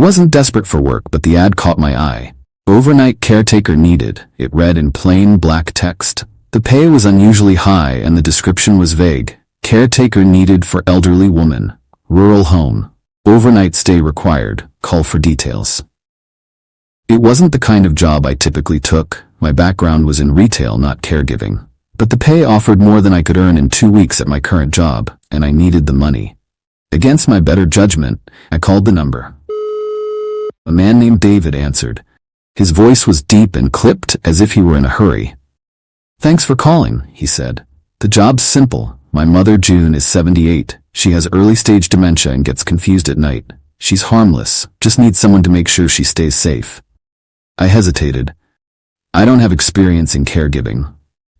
wasn't desperate for work, but the ad caught my eye. Overnight caretaker needed, it read in plain black text. The pay was unusually high and the description was vague. Caretaker needed for elderly woman. Rural home. Overnight stay required. Call for details. It wasn't the kind of job I typically took. My background was in retail, not caregiving. But the pay offered more than I could earn in 2 weeks at my current job, and I needed the money. Against my better judgment, I called the number. A man named David answered. His voice was deep and clipped, as if he were in a hurry. "Thanks for calling," he said. "The job's simple. My mother, June, is 78. She has early-stage dementia and gets confused at night. She's harmless, just needs someone to make sure she stays safe." I hesitated. "I don't have experience in caregiving,"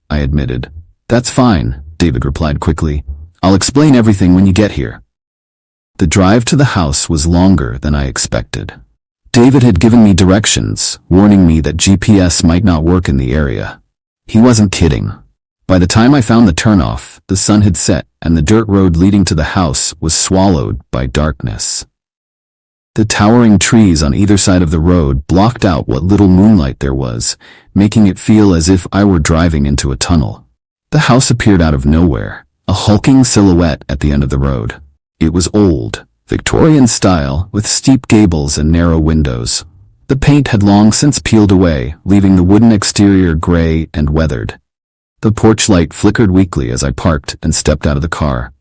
I admitted. "That's fine," David replied quickly. "I'll explain everything when you get here." The drive to the house was longer than I expected. David had given me directions, warning me that GPS might not work in the area. He wasn't kidding. By the time I found the turnoff, the sun had set and the dirt road leading to the house was swallowed by darkness. The towering trees on either side of the road blocked out what little moonlight there was, making it feel as if I were driving into a tunnel. The house appeared out of nowhere, a hulking silhouette at the end of the road. It was old, Victorian style, with steep gables and narrow windows. The paint had long since peeled away, leaving the wooden exterior gray and weathered. The porch light flickered weakly as I parked and stepped out of the car.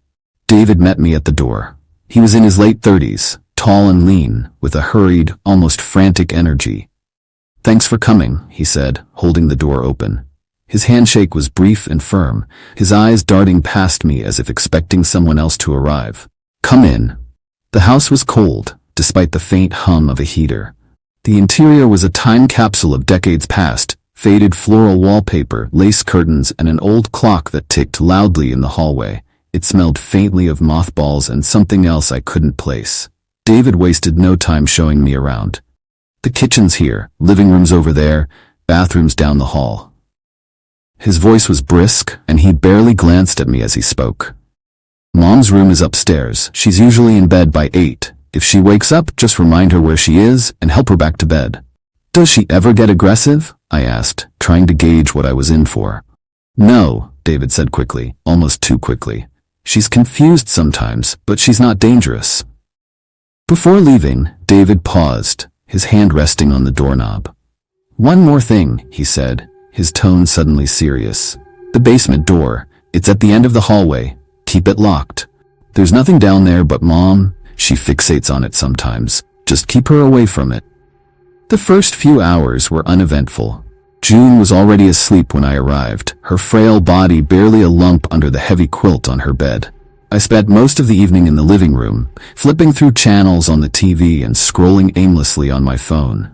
David met me at the door. He was in his late 30s, tall and lean, with a hurried, almost frantic energy. "Thanks for coming," he said, holding the door open. His handshake was brief and firm, his eyes darting past me as if expecting someone else to arrive. "Come in." The house was cold, despite the faint hum of a heater. The interior was a time capsule of decades past, faded floral wallpaper, lace curtains, and an old clock that ticked loudly in the hallway. It smelled faintly of mothballs and something else I couldn't place. David wasted no time showing me around. "The kitchen's here, living room's over there, bathroom's down the hall." His voice was brisk, and he barely glanced at me as he spoke. "Mom's room is upstairs. She's usually in bed by 8. If she wakes up, just remind her where she is and help her back to bed." "Does she ever get aggressive?" I asked, trying to gauge what I was in for. "No," David said quickly, almost too quickly. "She's confused sometimes, but she's not dangerous." Before leaving, David paused, his hand resting on the doorknob. "One more thing," he said, his tone suddenly serious. "The basement door. It's at the end of the hallway. Keep it locked. There's nothing down there but Mom. She fixates on it sometimes. Just keep her away from it." The first few hours were uneventful. June was already asleep when I arrived, her frail body barely a lump under the heavy quilt on her bed. I spent most of the evening in the living room, flipping through channels on the TV and scrolling aimlessly on my phone.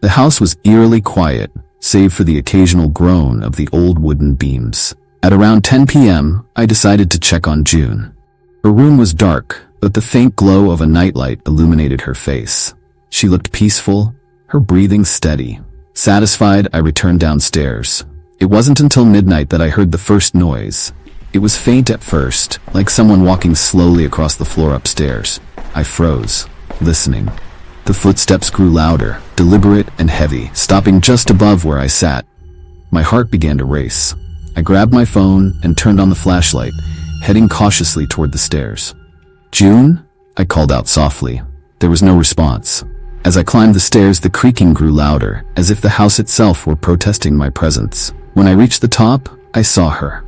The house was eerily quiet, save for the occasional groan of the old wooden beams. At around 10 p.m., I decided to check on June. Her room was dark, but the faint glow of a nightlight illuminated her face. She looked peaceful, her breathing steady. Satisfied, I returned downstairs. It wasn't until midnight that I heard the first noise. It was faint at first, like someone walking slowly across the floor upstairs. I froze, listening. The footsteps grew louder, deliberate and heavy, stopping just above where I sat. My heart began to race. I grabbed my phone and turned on the flashlight, heading cautiously toward the stairs. "June?" I called out softly. There was no response. As I climbed the stairs, the creaking grew louder, as if the house itself were protesting my presence. When I reached the top, I saw her.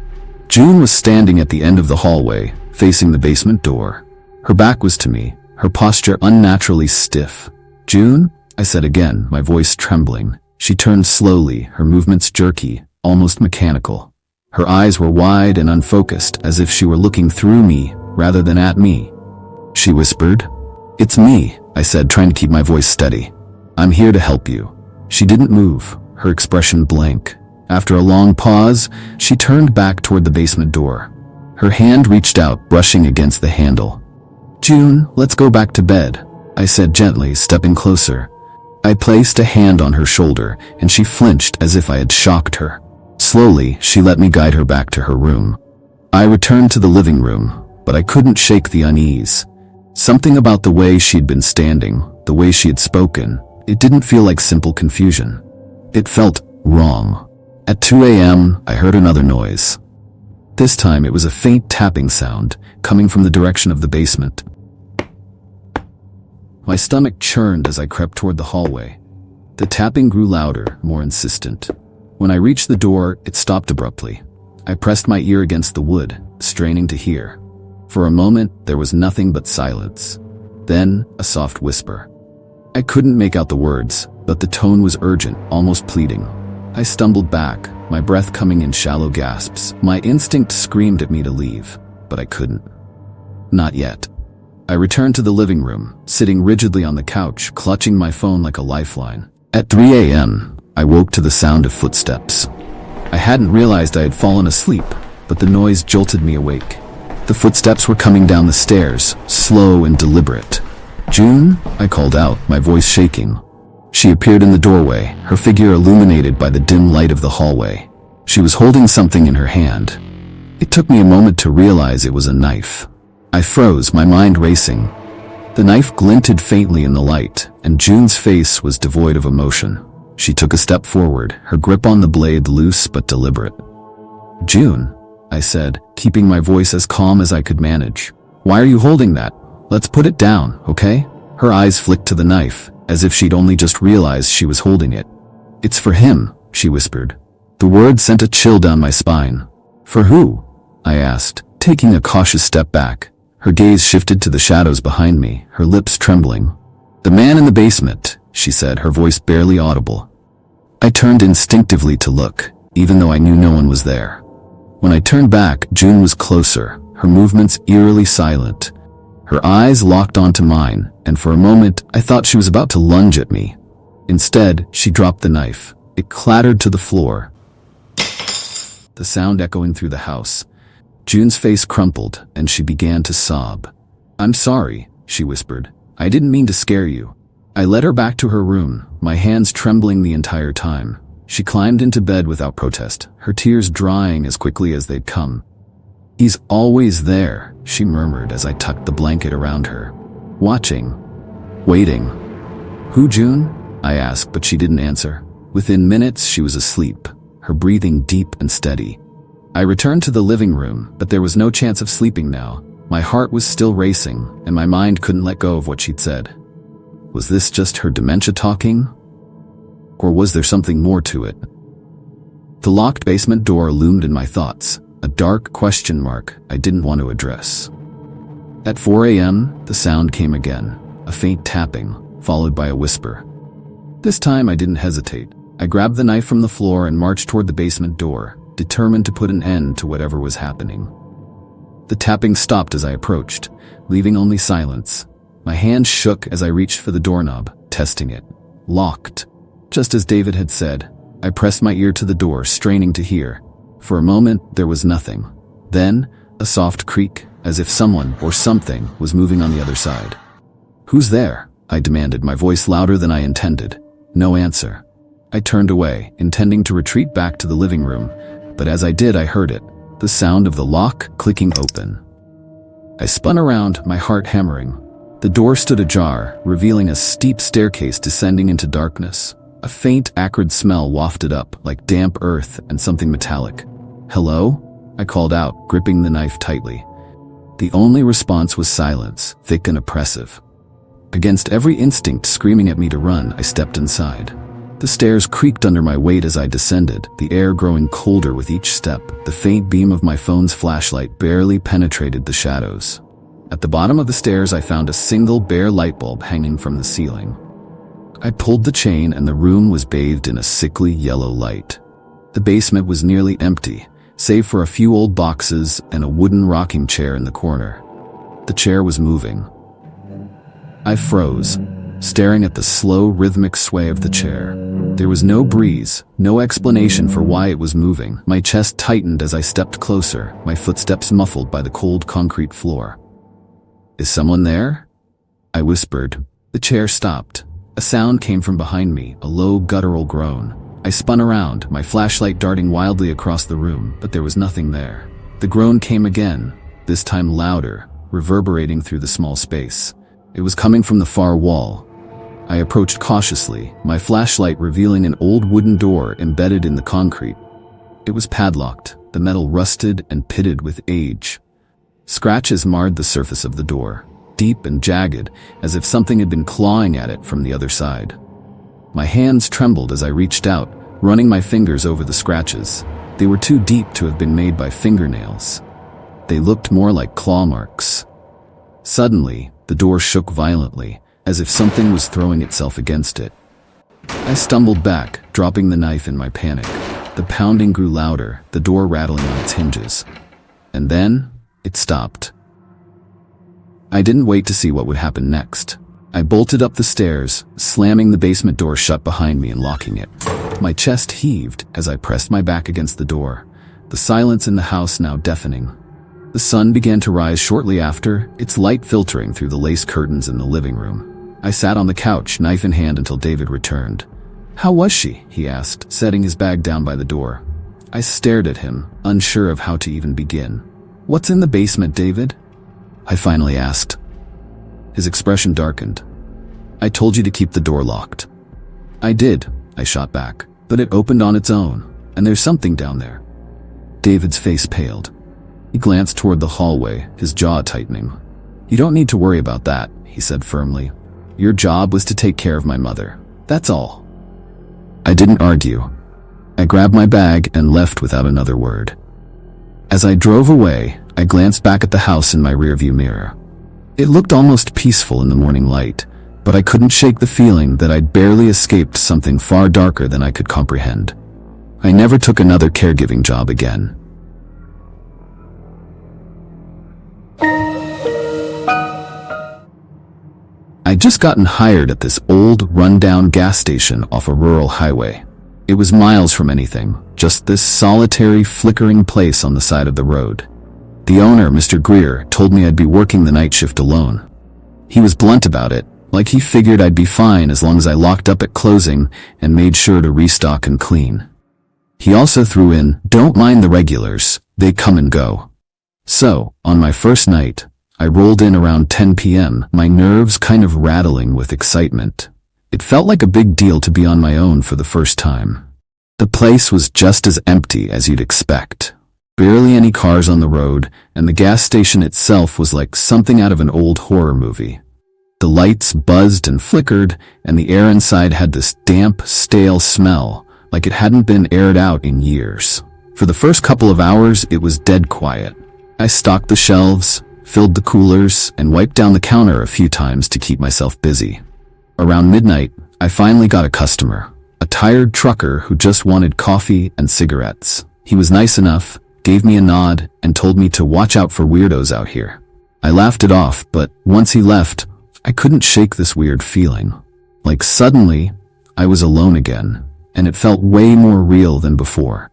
June was standing at the end of the hallway, facing the basement door. Her back was to me, her posture unnaturally stiff. "June?" I said again, my voice trembling. She turned slowly, her movements jerky, almost mechanical. Her eyes were wide and unfocused, as if she were looking through me rather than at me. She whispered. "It's me," I said, trying to keep my voice steady. "I'm here to help you." She didn't move, her expression blank. After a long pause, she turned back toward the basement door. Her hand reached out, brushing against the handle. "June, let's go back to bed," I said gently, stepping closer. I placed a hand on her shoulder, and she flinched as if I had shocked her. Slowly, she let me guide her back to her room. I returned to the living room, but I couldn't shake the unease. Something about the way she'd been standing, the way she had spoken, it didn't feel like simple confusion. It felt wrong. At 2 a.m., I heard another noise. This time it was a faint tapping sound coming from the direction of the basement. My stomach churned as I crept toward the hallway. The tapping grew louder, more insistent. When I reached the door, it stopped abruptly. I pressed my ear against the wood, straining to hear. For a moment, there was nothing but silence. Then, a soft whisper. I couldn't make out the words, but the tone was urgent, almost pleading. I stumbled back, my breath coming in shallow gasps. My instinct screamed at me to leave, but I couldn't. Not yet. I returned to the living room, sitting rigidly on the couch, clutching my phone like a lifeline. At 3 a.m., I woke to the sound of footsteps. I hadn't realized I had fallen asleep, but the noise jolted me awake. The footsteps were coming down the stairs, slow and deliberate. "June?" I called out, my voice shaking. She appeared in the doorway, her figure illuminated by the dim light of the hallway. She was holding something in her hand. It took me a moment to realize it was a knife. I froze, my mind racing. The knife glinted faintly in the light, and June's face was devoid of emotion. She took a step forward, her grip on the blade loose but deliberate. "June," I said, keeping my voice as calm as I could manage. "Why are you holding that? Let's put it down, okay?" Her eyes flicked to the knife, as if she'd only just realized she was holding it. "It's for him," she whispered. The word sent a chill down my spine. "For who?" I asked, taking a cautious step back. Her gaze shifted to the shadows behind me, her lips trembling. "The man in the basement," she said, her voice barely audible. I turned instinctively to look, even though I knew no one was there. When I turned back, June was closer, her movements eerily silent. Her eyes locked onto mine, and for a moment, I thought she was about to lunge at me. Instead, she dropped the knife. It clattered to the floor, the sound echoing through the house. June's face crumpled, and she began to sob. "I'm sorry," she whispered. "I didn't mean to scare you." I led her back to her room, my hands trembling the entire time. She climbed into bed without protest, her tears drying as quickly as they'd come. "He's always there," she murmured as I tucked the blanket around her. "Watching. Waiting." "Who, June?" I asked, but she didn't answer. Within minutes, she was asleep, her breathing deep and steady. I returned to the living room, but there was no chance of sleeping now. My heart was still racing, and my mind couldn't let go of what she'd said. Was this just her dementia talking? Or was there something more to it? The locked basement door loomed in my thoughts, a dark question mark I didn't want to address. At 4 a.m., the sound came again, a faint tapping, followed by a whisper. This time I didn't hesitate. I grabbed the knife from the floor and marched toward the basement door, determined to put an end to whatever was happening. The tapping stopped as I approached, leaving only silence. My hand shook as I reached for the doorknob, testing it. Locked. Just as David had said, I pressed my ear to the door, straining to hear. For a moment, there was nothing. Then, a soft creak, as if someone or something was moving on the other side. "Who's there?" I demanded, my voice louder than I intended. No answer. I turned away, intending to retreat back to the living room, but as I did, I heard it, the sound of the lock clicking open. I spun around, my heart hammering. The door stood ajar, revealing a steep staircase descending into darkness. A faint, acrid smell wafted up, like damp earth and something metallic. "Hello?" I called out, gripping the knife tightly. The only response was silence, thick and oppressive. Against every instinct screaming at me to run, I stepped inside. The stairs creaked under my weight as I descended, the air growing colder with each step. The faint beam of my phone's flashlight barely penetrated the shadows. At the bottom of the stairs, I found a single bare light bulb hanging from the ceiling. I pulled the chain and the room was bathed in a sickly yellow light. The basement was nearly empty, save for a few old boxes and a wooden rocking chair in the corner. The chair was moving. I froze, staring at the slow, rhythmic sway of the chair. There was no breeze, no explanation for why it was moving. My chest tightened as I stepped closer, my footsteps muffled by the cold concrete floor. "Is someone there?" I whispered. The chair stopped. A sound came from behind me, a low, guttural groan. I spun around, my flashlight darting wildly across the room, but there was nothing there. The groan came again, this time louder, reverberating through the small space. It was coming from the far wall. I approached cautiously, my flashlight revealing an old wooden door embedded in the concrete. It was padlocked, the metal rusted and pitted with age. Scratches marred the surface of the door, deep and jagged, as if something had been clawing at it from the other side. My hands trembled as I reached out, running my fingers over the scratches. They were too deep to have been made by fingernails. They looked more like claw marks. Suddenly, the door shook violently, as if something was throwing itself against it. I stumbled back, dropping the knife in my panic. The pounding grew louder, the door rattling on its hinges. And then, it stopped. I didn't wait to see what would happen next. I bolted up the stairs, slamming the basement door shut behind me and locking it. My chest heaved as I pressed my back against the door, the silence in the house now deafening. The sun began to rise shortly after, its light filtering through the lace curtains in the living room. I sat on the couch, knife in hand, until David returned. "How was she?" he asked, setting his bag down by the door. I stared at him, unsure of how to even begin. "What's in the basement, David?" I finally asked. His expression darkened. "I told you to keep the door locked." "I did," I shot back, "but it opened on its own, and there's something down there." David's face paled. He glanced toward the hallway, his jaw tightening. "You don't need to worry about that," he said firmly. "Your job was to take care of my mother. That's all." I didn't argue. I grabbed my bag and left without another word. As I drove away, I glanced back at the house in my rearview mirror. It looked almost peaceful in the morning light, but I couldn't shake the feeling that I'd barely escaped something far darker than I could comprehend. I never took another caregiving job again. I'd just gotten hired at this old, run-down gas station off a rural highway. It was miles from anything, just this solitary, flickering place on the side of the road. The owner, Mr. Greer, told me I'd be working the night shift alone. He was blunt about it, like he figured I'd be fine as long as I locked up at closing and made sure to restock and clean. He also threw in, "Don't mind the regulars, they come and go." So, on my first night, I rolled in around 10 p.m., my nerves kind of rattling with excitement. It felt like a big deal to be on my own for the first time. The place was just as empty as you'd expect. Barely any cars on the road, and the gas station itself was like something out of an old horror movie. The lights buzzed and flickered, and the air inside had this damp, stale smell, like it hadn't been aired out in years. For the first couple of hours, it was dead quiet. I stocked the shelves, filled the coolers, and wiped down the counter a few times to keep myself busy. Around midnight, I finally got a customer, a tired trucker who just wanted coffee and cigarettes. He was nice enough, gave me a nod, and told me to watch out for weirdos out here. I laughed it off, but once he left, I couldn't shake this weird feeling. Like suddenly, I was alone again, and it felt way more real than before.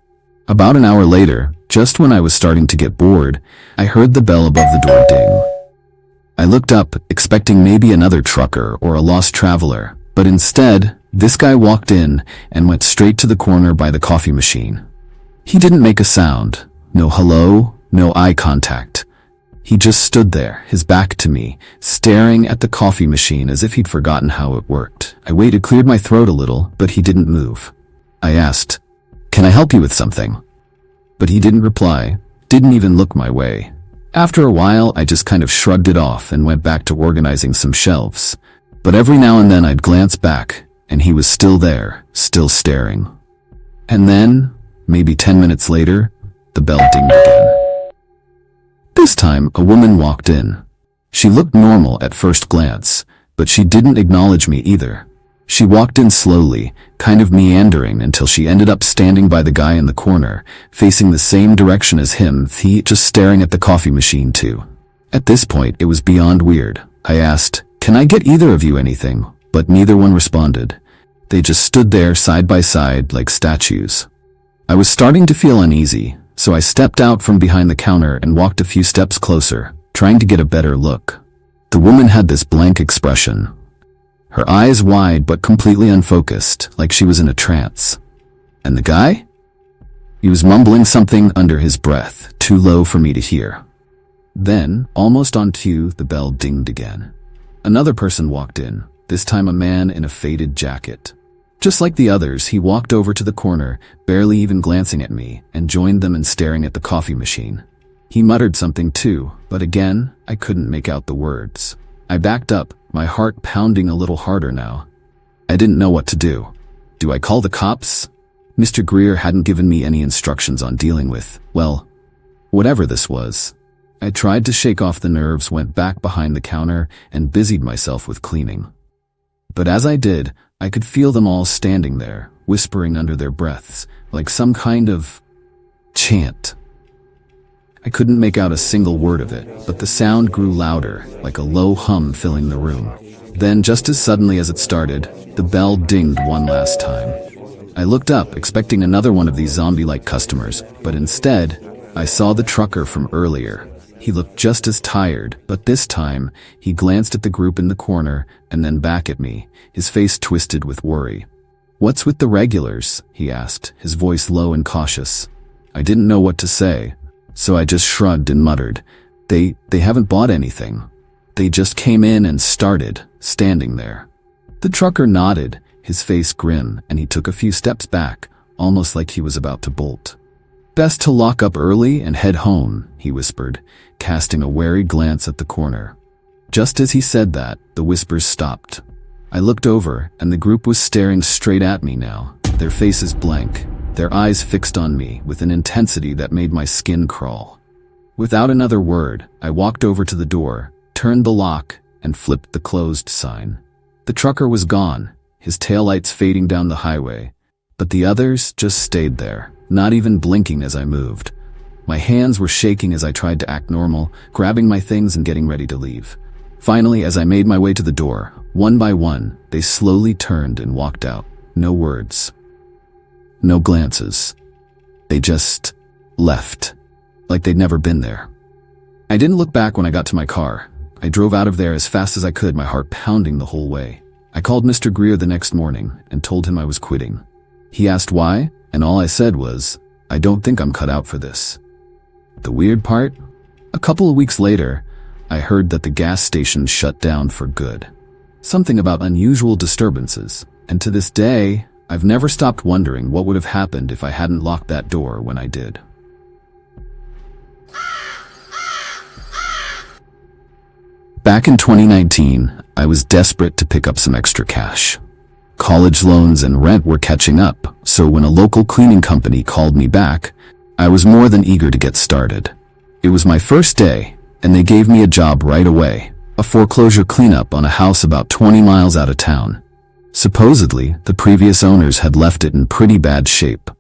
About an hour later, just when I was starting to get bored, I heard the bell above the door ding. I looked up, expecting maybe another trucker or a lost traveler, but instead, this guy walked in and went straight to the corner by the coffee machine. He didn't make a sound, no hello, no eye contact. He just stood there, his back to me, staring at the coffee machine as if he'd forgotten how it worked. I waited, cleared my throat a little, but he didn't move. I asked, "Can I help you with something?" But he didn't reply, didn't even look my way. After a while, I just kind of shrugged it off and went back to organizing some shelves. But every now and then I'd glance back, and he was still there, still staring. And then, maybe 10 minutes later, the bell dinged again. This time, a woman walked in. She looked normal at first glance, but she didn't acknowledge me either. She walked in slowly, kind of meandering until she ended up standing by the guy in the corner, facing the same direction as him, he just staring at the coffee machine too. At this point, it was beyond weird. I asked, "Can I get either of you anything?" But neither one responded. They just stood there side by side like statues. I was starting to feel uneasy, so I stepped out from behind the counter and walked a few steps closer, trying to get a better look. The woman had this blank expression. Her eyes wide but completely unfocused, like she was in a trance. And the guy? He was mumbling something under his breath, too low for me to hear. Then, almost on cue, the bell dinged again. Another person walked in, this time a man in a faded jacket. Just like the others, he walked over to the corner, barely even glancing at me, and joined them in staring at the coffee machine. He muttered something too, but again, I couldn't make out the words. I backed up, my heart pounding a little harder now. I didn't know what to do. Do I call the cops? Mr. Greer hadn't given me any instructions on dealing with, well, whatever this was. I tried to shake off the nerves, went back behind the counter, and busied myself with cleaning. But as I did, I could feel them all standing there, whispering under their breaths, like some kind of chant. I couldn't make out a single word of it, but the sound grew louder, like a low hum filling the room. Then, just as suddenly as it started, the bell dinged one last time. I looked up, expecting another one of these zombie-like customers, but instead, I saw the trucker from earlier. He looked just as tired, but this time, he glanced at the group in the corner and then back at me, his face twisted with worry. "What's with the regulars?" he asked, his voice low and cautious. I didn't know what to say, so I just shrugged and muttered, They haven't bought anything. They just came in and started, standing there." The trucker nodded, his face grim, and he took a few steps back, almost like he was about to bolt. "Best to lock up early and head home," he whispered, casting a wary glance at the corner. Just as he said that, the whispers stopped. I looked over, and the group was staring straight at me now, their faces blank, their eyes fixed on me with an intensity that made my skin crawl. Without another word, I walked over to the door, turned the lock, and flipped the closed sign. The trucker was gone, his taillights fading down the highway, but the others just stayed there, not even blinking as I moved. My hands were shaking as I tried to act normal, grabbing my things and getting ready to leave. Finally, as I made my way to the door, one by one, they slowly turned and walked out. No words. No glances. They just left, like they'd never been there. I didn't look back when I got to my car. I drove out of there as fast as I could, my heart pounding the whole way. I called Mr. Greer the next morning and told him I was quitting. He asked why, and all I said was, "I don't think I'm cut out for this." The weird part? A couple of weeks later, I heard that the gas station shut down for good. Something about unusual disturbances, and to this day, I've never stopped wondering what would have happened if I hadn't locked that door when I did. Back in 2019, I was desperate to pick up some extra cash. College loans and rent were catching up, so when a local cleaning company called me back, I was more than eager to get started. It was my first day, and they gave me a job right away, a foreclosure cleanup on a house about 20 miles out of town. Supposedly, the previous owners had left it in pretty bad shape.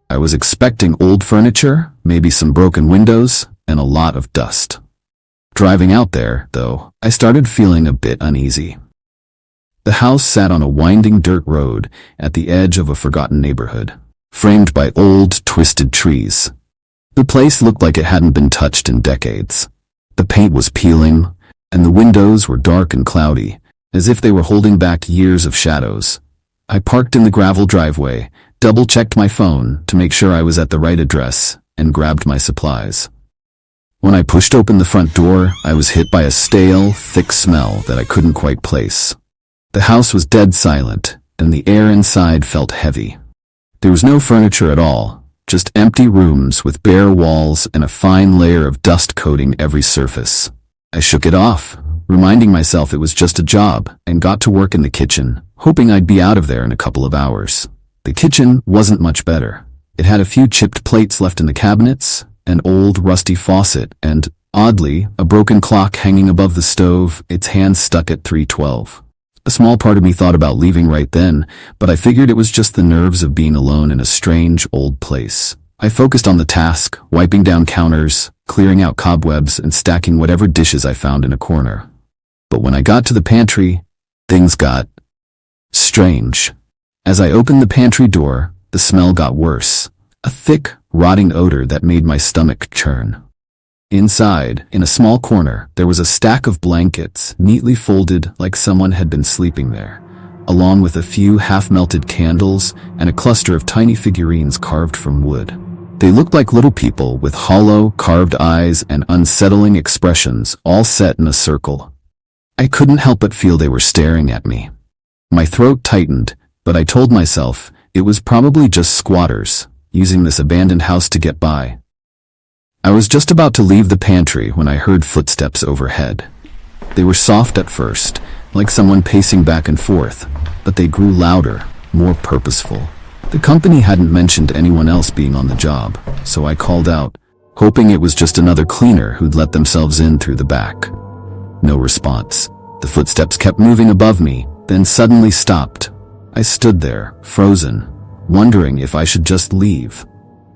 I was expecting old furniture, maybe some broken windows, and a lot of dust. Driving out there, though, I started feeling a bit uneasy. The house sat on a winding dirt road at the edge of a forgotten neighborhood, framed by old, twisted trees. The place looked like it hadn't been touched in decades. The paint was peeling, and the windows were dark and cloudy, as if they were holding back years of shadows. I parked in the gravel driveway, double-checked my phone to make sure I was at the right address, and grabbed my supplies. When I pushed open the front door, I was hit by a stale, thick smell that I couldn't quite place. The house was dead silent, and the air inside felt heavy. There was no furniture at all, just empty rooms with bare walls and a fine layer of dust coating every surface. I shook it off, reminding myself it was just a job, and got to work in the kitchen, hoping I'd be out of there in a couple of hours. The kitchen wasn't much better. It had a few chipped plates left in the cabinets, an old rusty faucet, and, oddly, a broken clock hanging above the stove, its hands stuck at 3:12. A small part of me thought about leaving right then, but I figured it was just the nerves of being alone in a strange, old place. I focused on the task, wiping down counters, clearing out cobwebs, and stacking whatever dishes I found in a corner. But when I got to the pantry, things got strange. As I opened the pantry door, the smell got worse, a thick, rotting odor that made my stomach churn. Inside, in a small corner, there was a stack of blankets, neatly folded like someone had been sleeping there, along with a few half-melted candles and a cluster of tiny figurines carved from wood. They looked like little people with hollow, carved eyes and unsettling expressions, all set in a circle. I couldn't help but feel they were staring at me. My throat tightened, but I told myself it was probably just squatters, using this abandoned house to get by. I was just about to leave the pantry when I heard footsteps overhead. They were soft at first, like someone pacing back and forth, but they grew louder, more purposeful. The company hadn't mentioned anyone else being on the job, so I called out, hoping it was just another cleaner who'd let themselves in through the back. No response. The footsteps kept moving above me, then suddenly stopped. I stood there, frozen, wondering if I should just leave.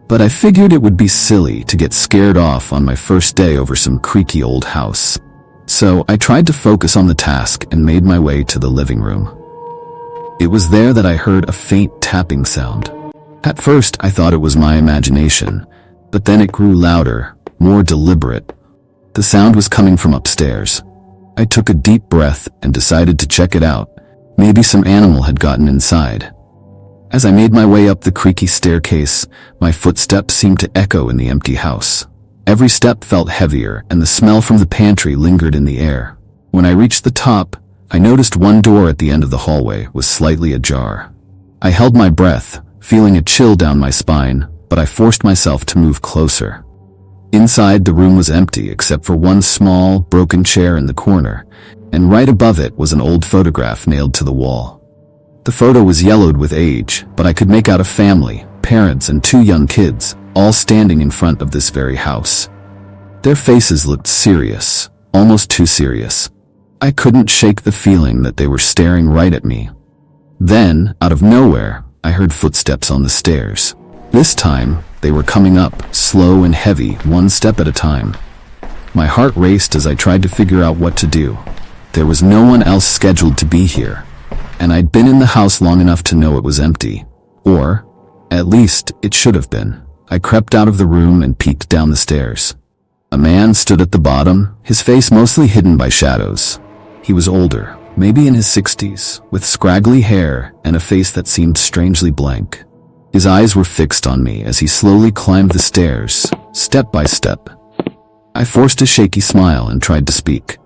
But I figured it would be silly to get scared off on my first day over some creaky old house. So I tried to focus on the task and made my way to the living room. It was there that I heard a faint tapping sound. At first, I thought it was my imagination, but then it grew louder, more deliberate. The sound was coming from upstairs. I took a deep breath and decided to check it out. Maybe some animal had gotten inside. As I made my way up the creaky staircase, my footsteps seemed to echo in the empty house. Every step felt heavier, and the smell from the pantry lingered in the air. When I reached the top, I noticed one door at the end of the hallway was slightly ajar. I held my breath, feeling a chill down my spine, but I forced myself to move closer. Inside, the room was empty except for one small, broken chair in the corner, and right above it was an old photograph nailed to the wall. The photo was yellowed with age, but I could make out a family, parents and two young kids, all standing in front of this very house. Their faces looked serious, almost too serious. I couldn't shake the feeling that they were staring right at me. Then, out of nowhere, I heard footsteps on the stairs. This time, they were coming up, slow and heavy, one step at a time. My heart raced as I tried to figure out what to do. There was no one else scheduled to be here, and I'd been in the house long enough to know it was empty. Or, at least, it should have been. I crept out of the room and peeked down the stairs. A man stood at the bottom, his face mostly hidden by shadows. He was older, maybe in his 60s, with scraggly hair and a face that seemed strangely blank. His eyes were fixed on me as he slowly climbed the stairs, step by step. I forced a shaky smile and tried to speak.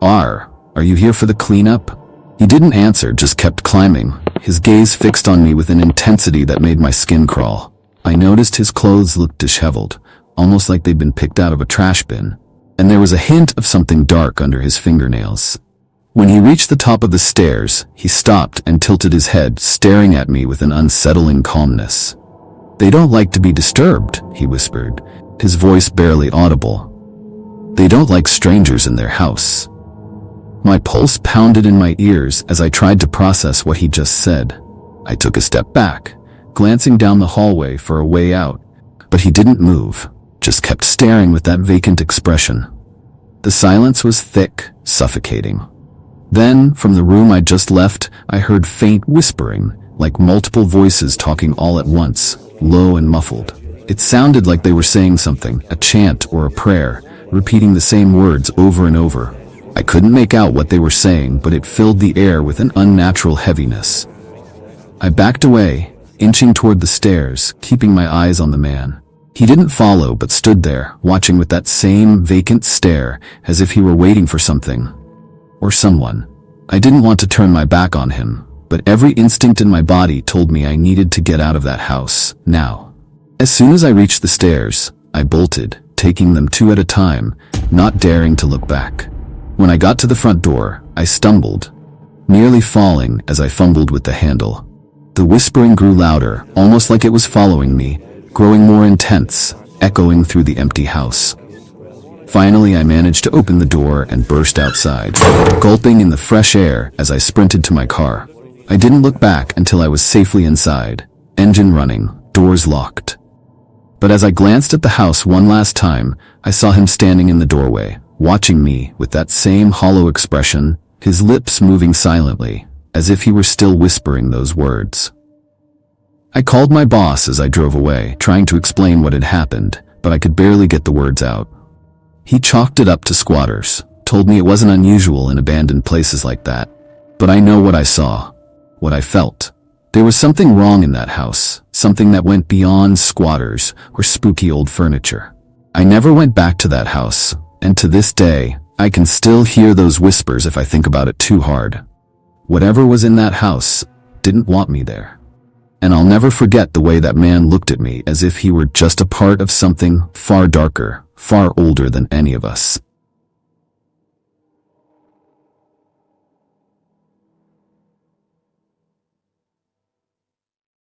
Are you here for the cleanup? He didn't answer, just kept climbing, his gaze fixed on me with an intensity that made my skin crawl. I noticed his clothes looked disheveled, almost like they'd been picked out of a trash bin, and there was a hint of something dark under his fingernails. When he reached the top of the stairs, he stopped and tilted his head, staring at me with an unsettling calmness. "They don't like to be disturbed," he whispered, his voice barely audible. "They don't like strangers in their house." My pulse pounded in my ears as I tried to process what he just said. I took a step back, glancing down the hallway for a way out, but he didn't move, just kept staring with that vacant expression. The silence was thick, suffocating. Then, from the room I just left, I heard faint whispering, like multiple voices talking all at once, low and muffled. It sounded like they were saying something, a chant or a prayer, repeating the same words over and over. I couldn't make out what they were saying, but it filled the air with an unnatural heaviness. I backed away, inching toward the stairs, keeping my eyes on the man. He didn't follow, but stood there, watching with that same vacant stare, as if he were waiting for something. Or someone. I didn't want to turn my back on him, but every instinct in my body told me I needed to get out of that house, now. As soon as I reached the stairs, I bolted, taking them two at a time, not daring to look back. When I got to the front door, I stumbled, nearly falling as I fumbled with the handle. The whispering grew louder, almost like it was following me, growing more intense, echoing through the empty house. Finally, I managed to open the door and burst outside, gulping in the fresh air as I sprinted to my car. I didn't look back until I was safely inside, engine running, doors locked. But as I glanced at the house one last time, I saw him standing in the doorway, watching me with that same hollow expression, his lips moving silently, as if he were still whispering those words. I called my boss as I drove away, trying to explain what had happened, but I could barely get the words out. He chalked it up to squatters, told me it wasn't unusual in abandoned places like that. But I know what I saw, what I felt. There was something wrong in that house, something that went beyond squatters or spooky old furniture. I never went back to that house, and to this day, I can still hear those whispers if I think about it too hard. Whatever was in that house didn't want me there. And I'll never forget the way that man looked at me as if he were just a part of something far darker, far older than any of us.